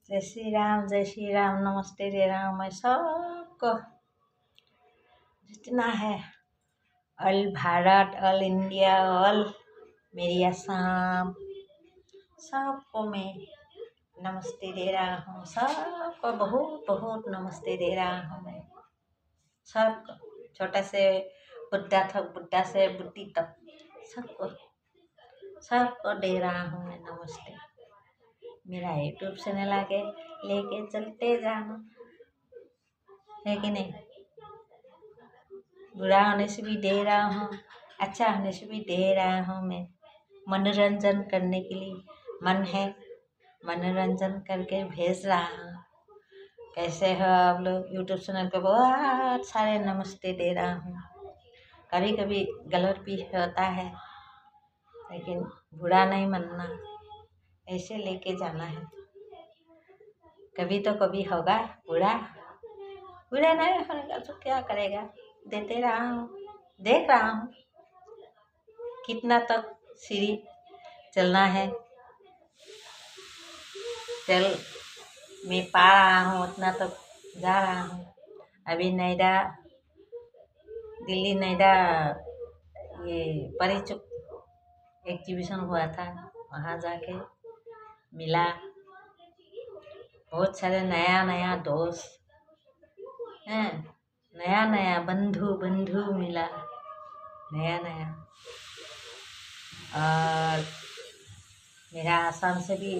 जय श्री राम, नमस्ते रे राम। मैं सबको जितना है all Bharat, all India, all मेरी असम, सबको मैं नमस्ते दे रहा हूँ। सबको बहुत बहुत नमस्ते दे रहा हूँ मैं सबको, छोटा से बुढ़ा से बुढ़ी तक सबको सबको दे रहा हूँ मैं नमस्ते। मेरा यूट्यूब चैनल आगे लेके चलते जाना है कि नहीं। बुरा होने से भी दे रहा हूँ, अच्छा होने से भी दे रहा हूँ मैं। मनोरंजन करने के लिए मन है, मनोरंजन करके भेज रहा हूँ। कैसे हो आप लोग। यूट्यूब चैनल पे बहुत सारे नमस्ते दे रहा हूँ। कभी कभी गलत भी होता है, लेकिन बुरा नहीं मानना, ऐसे लेके जाना है। कभी तो कभी होगा बुरा नहीं होगा तो क्या करेगा, देते रहा हूँ। देख रहा हूँ कितना तक सीढ़ी चलना है, चल मैं पा रहा हूँ उतना तक जा रहा हूँ। अभी नोएडा, दिल्ली नोएडा ये परिचय एग्जीबिशन हुआ था, वहाँ जाके मिला बहुत सारे नया दोस्त हैं, नया बंधु मिला, नया। और मेरा आसाम से भी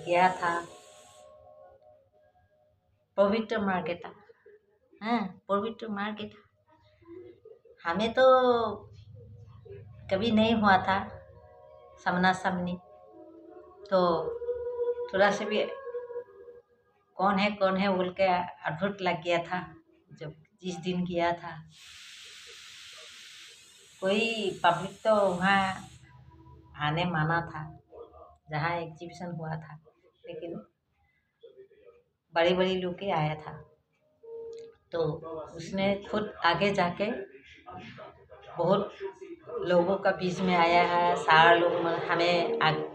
गया था पवित्र मार्केट, पवित्र मार्केट हमें तो कभी नहीं हुआ था सामना सामनी, तो थोड़ा से भी कौन है बोल के अद्भुत लग गया था जब जिस दिन गया था। कोई पब्लिक तो वहाँ आने माना था जहाँ एग्जीबिशन हुआ था, लेकिन बड़ी लोग के आया था। तो उसने खुद आगे जाके बहुत लोगों का बीच में आया है। सारा लोग हमें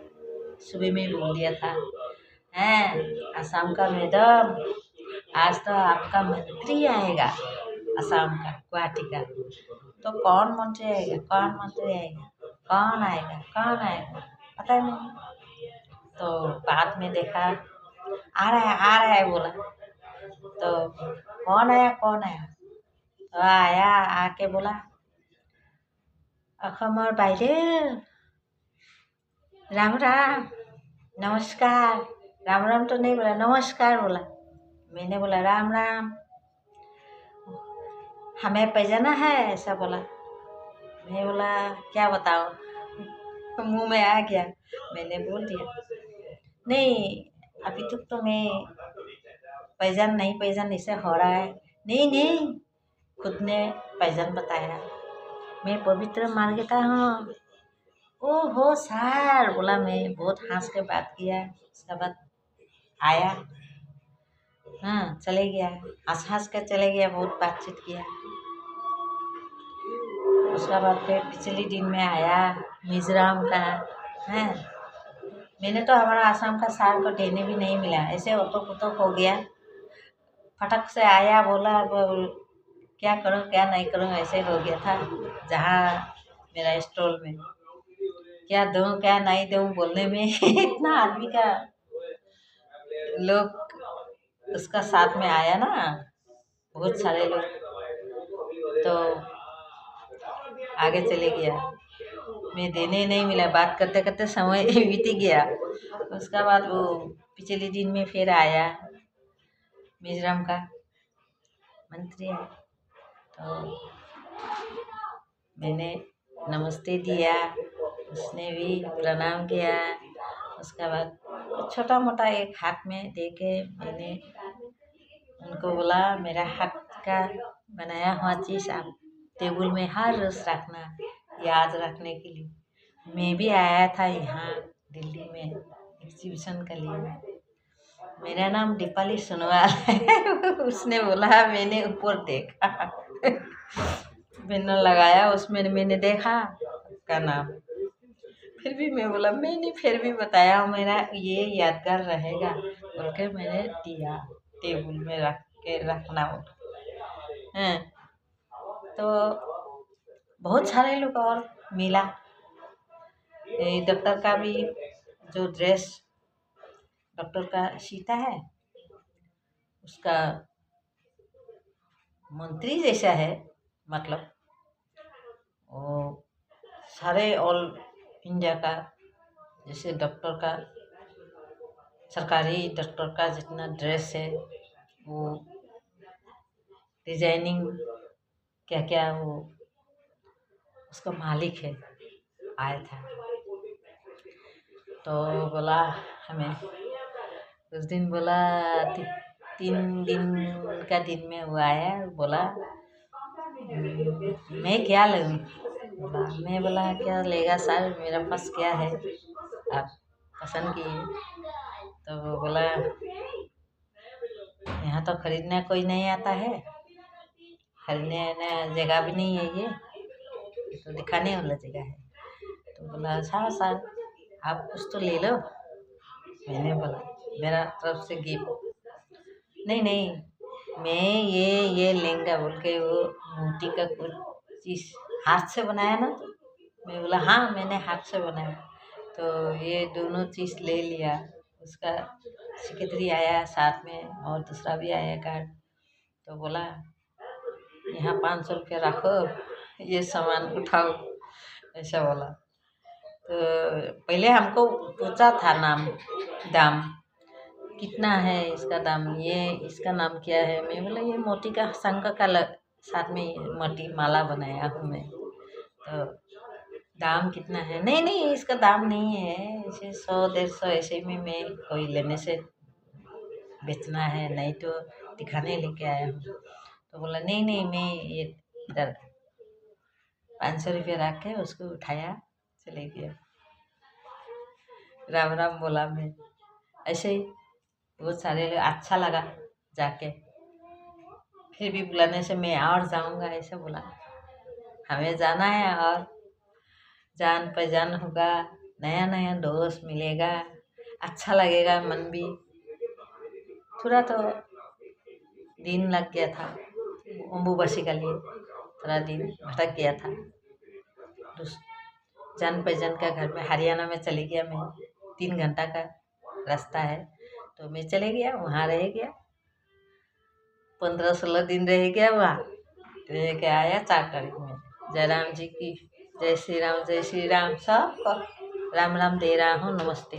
सुबह में बोल दिया था, असम का मैडम आज तो आपका मंत्री आएगा, असम का, गुवाहाटी का। तो कौन मंत्री आएगा, कौन आएगा पता नहीं। तो बाद में देखा आ रहा है बोला। तो कौन आया तो आया, आके बोला अखमर बाइरे राम नमस्कार। राम तो नहीं बोला, नमस्कार बोला। मैंने बोला राम हमें पैजाना है, ऐसा बोला। मैं बोला क्या बताओ, मुंह में आ गया, मैंने बोल दिया नहीं अभी तक तो मैं पैजान ऐसे हो रहा है। नहीं खुद ने पैजान बताया, मैं पवित्र मार्केट हूँ। ओहो सर बोला। मैं बहुत हंस के बात किया, उसके बाद आया, चले गया, हंस के चले गया, बहुत बातचीत किया। उसके बाद फिर पिछले दिन में आया मिजोरम का, मैंने तो हमारा आसाम का सार को देने भी नहीं मिला, ऐसे ओतक हो गया। फटक से आया, बोला क्या करूं क्या नहीं करूं, ऐसे हो गया था। जहाँ मेरा स्टॉल में क्या दूं क्या नहीं दूं बोलने में इतना आदमी का लोग उसका साथ में आया ना, बहुत सारे लोग, तो आगे चले गया। मैं देने नहीं मिला, बात करते करते समय बीत गया। उसका बाद वो पिछले दिन में फिर आया मिजोरम का मंत्री है, तो मैंने नमस्ते दिया, उसने भी प्रणाम किया। उसके बाद छोटा मोटा एक हाथ में दे के मैंने उनको बोला मेरा हाथ का बनाया हुआ चीज़ आप टेबल में हर रोज रखना, याद रखने के लिए। मैं भी आया था यहाँ दिल्ली में एग्जीबिशन के लिए। मेरा नाम दीपाली सोनवाल है उसने बोला, मैंने ऊपर देखा बैनर लगाया, उसमें मैंने देखा का नाम, फिर भी मैं बोला मैंने फिर भी बताया मेरा ये यादगार रहेगा बोल के मैंने दिया, टेबल में रख के रखना है। तो बहुत सारे लोग और मिला। डॉक्टर का भी जो ड्रेस डॉक्टर का सीता है उसका मंत्री जैसा है, मतलब वो सारे ऑल इंडिया का जैसे डॉक्टर का सरकारी डॉक्टर का जितना ड्रेस है वो डिजाइनिंग क्या क्या वो उसका मालिक है, आया था। तो बोला हमें उस दिन बोला 3 दिन का दिन में वो आया, बोला मैं क्या लगूँ, बोला मैं बोला क्या लेगा सर, मेरा पास क्या है आप पसंद किए। तो वो बोला यहाँ तो खरीदने कोई नहीं आता है, खरीदने जगह भी नहीं है, ये तो दिखाने वाला जगह है। तो बोला अच्छा सर आप कुछ तो ले लो। मैंने बोला मेरा तरफ से गिफ्ट नहीं नहीं, मैं ये लहंगा बोल के वो मोती का कुछ चीज़ हाथ से बनाया ना। मैं बोला हाँ मैंने हाथ से बनाया। तो ये दोनों चीज़ ले लिया। उसका सेक्रेटरी आया साथ में और दूसरा भी आया कार्ड। तो बोला यहाँ 500 रुपया रखो, ये सामान उठाओ, ऐसा बोला। तो पहले हमको पूछा था दाम कितना है, इसका दाम, ये इसका नाम क्या है। मैं बोला ये मोती का शंख का साथ में मोती माला बनाया हूँ मैं। तो दाम कितना है, नहीं नहीं इसका दाम नहीं है, ऐसे 100-150 ऐसे में मैं कोई लेने से बेचना है, नहीं तो दिखाने लेके आया हूँ। तो बोला नहीं नहीं मैं ये इधर 500 रुपया रख के उसको उठाया चले गया। राम राम बोला मैं, ऐसे ही बहुत सारे लोग अच्छा लगा जाके। फिर भी बुलाने से मैं और जाऊंगा ऐसे बोला। हमें जाना है और जान पहचान होगा, नया नया दोस्त मिलेगा, अच्छा लगेगा मन भी। थोड़ा तो दिन लग गया था अम्बुबासी का लिए, थोड़ा दिन भटक गया था। जान पहचान का घर में हरियाणा में चले गया मैं, 3 घंटा का रास्ता है। तो मैं चले गया वहाँ रह गया, 15-16 दिन रह गया वहाँ। रह के आया 4 तारीख में। जय राम जी की जय श्री राम, जय श्री राम। सबको राम राम दे रहा हूँ, नमस्ते।